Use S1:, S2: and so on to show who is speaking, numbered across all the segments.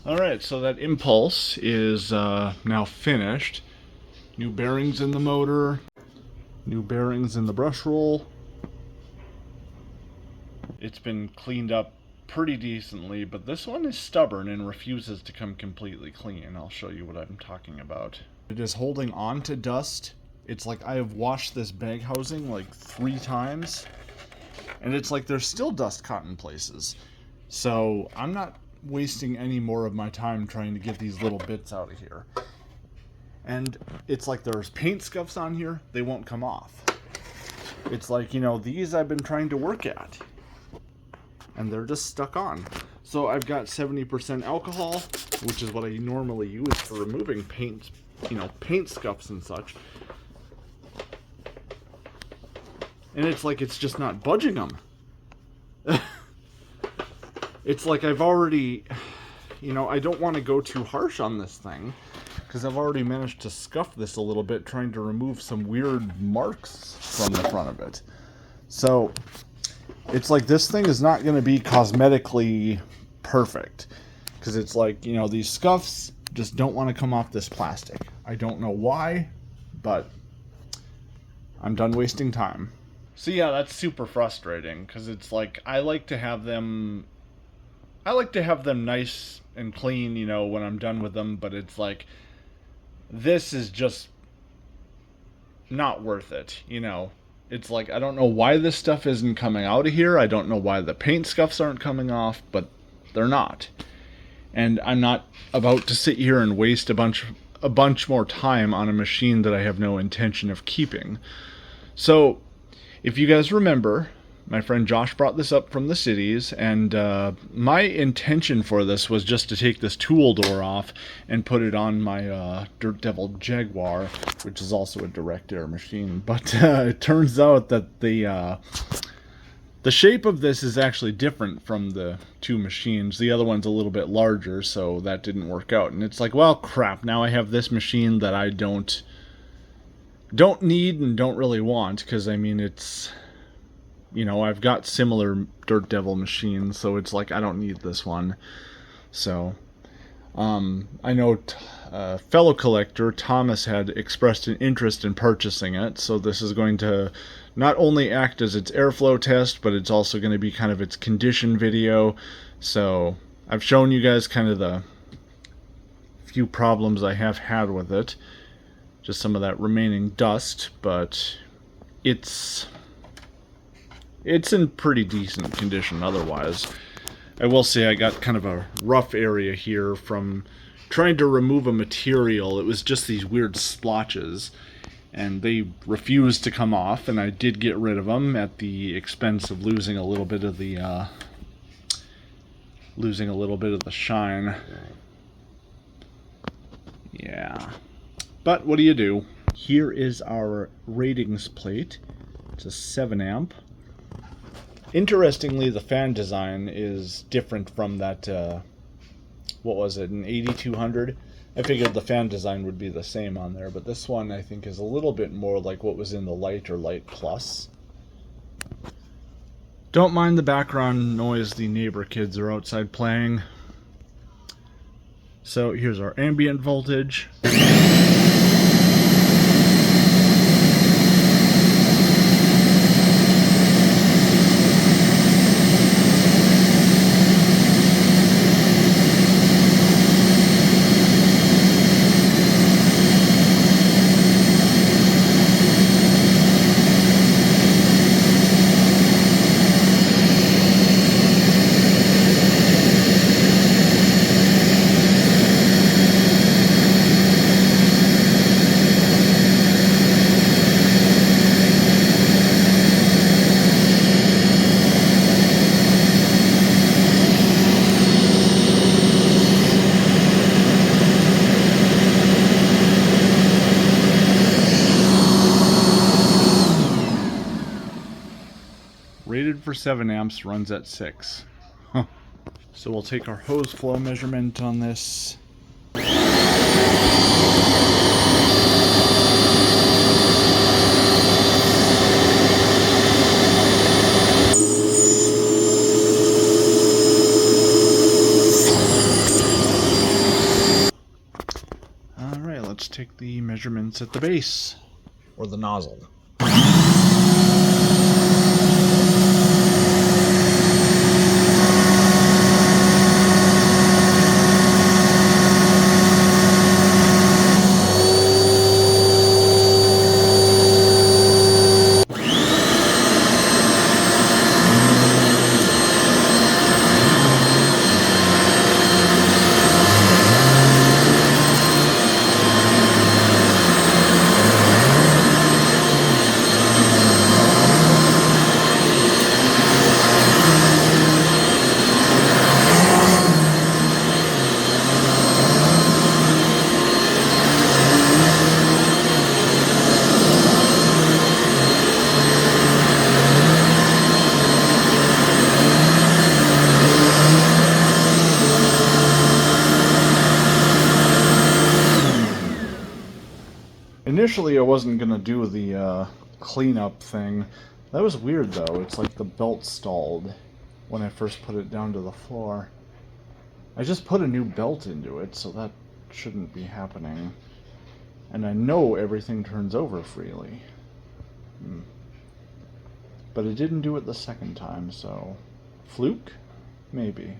S1: Alright, so that impulse is now finished. New bearings in the motor, new bearings in the brush roll. It's been cleaned up pretty decently, but this one is stubborn and refuses to come completely clean. I'll show you what I'm talking about. It is holding on to dust. It's like I have washed this bag housing like 3 times, and it's like there's still dust caught in places. So I'm not wasting any more of my time trying to get these little bits out of here. And it's like there's paint scuffs on here, they won't come off. It's like, you know, these I've been trying to work at, and they're just stuck on. So I've got 70% alcohol, which is what I normally use for removing paint, you know, paint scuffs and such. And it's like it's just not budging them. It's like I've already, you know, I don't want to go too harsh on this thing, because I've already managed to scuff this a little bit trying to remove some weird marks from the front of it. So it's like this thing is not going to be cosmetically perfect, because it's like, you know, these scuffs just don't want to come off this plastic. I don't know why, but I'm done wasting time. So yeah, that's super frustrating, because it's like I like to have them nice and clean, you know, when I'm done with them, but it's like this is just not worth it, you know. It's like I don't know why this stuff isn't coming out of here. I don't know why the paint scuffs aren't coming off, but they're not. And I'm not about to sit here and waste a bunch more time on a machine that I have no intention of keeping. So if you guys remember, my friend Josh brought this up from the cities, and my intention for this was just to take this tool door off and put it on my Dirt Devil Jaguar, which is also a direct air machine. But it turns out that the shape of this is actually different from the 2 machines. The other one's a little bit larger, so that didn't work out. And it's like, well, crap, now I have this machine that I don't need and don't really want, because, I mean, it's, you know, I've got similar Dirt Devil machines, so it's like I don't need this one. So I know a fellow collector, Thomas, had expressed an interest in purchasing it, so this is going to not only act as its airflow test, but it's also going to be kind of its condition video. So I've shown you guys kind of the few problems I have had with it, just some of that remaining dust, but it's in pretty decent condition otherwise. I will say I got kind of a rough area here from trying to remove a material. It was just these weird splotches, and they refused to come off, and I did get rid of them at the expense of losing a little bit of the shine. Yeah. But what do you do? Here is our ratings plate. It's a 7 amp. Interestingly, the fan design is different from that, what was it, an 8200? I figured the fan design would be the same on there, but this one I think is a little bit more like what was in the Light or Light Plus. Don't mind the background noise, the neighbor kids are outside playing. So here's our ambient voltage. Rated for 7 amps, runs at 6. Huh. So we'll take our hose flow measurement on this. take the measurements at the base, or the nozzle. Initially, I wasn't gonna do the cleanup thing. That was weird, though. It's like the belt stalled when I first put it down to the floor. I just put a new belt into it, so that shouldn't be happening. And I know everything turns over freely. But it didn't do it the second time, so... Fluke? Maybe.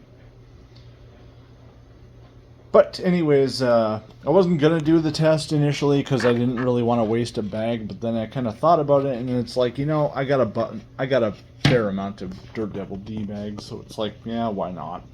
S1: But anyways, I wasn't going to do the test initially because I didn't really want to waste a bag, but then I kind of thought about it, and it's like, you know, I got a fair amount of Dirt Devil D bags, so it's like, yeah, why not?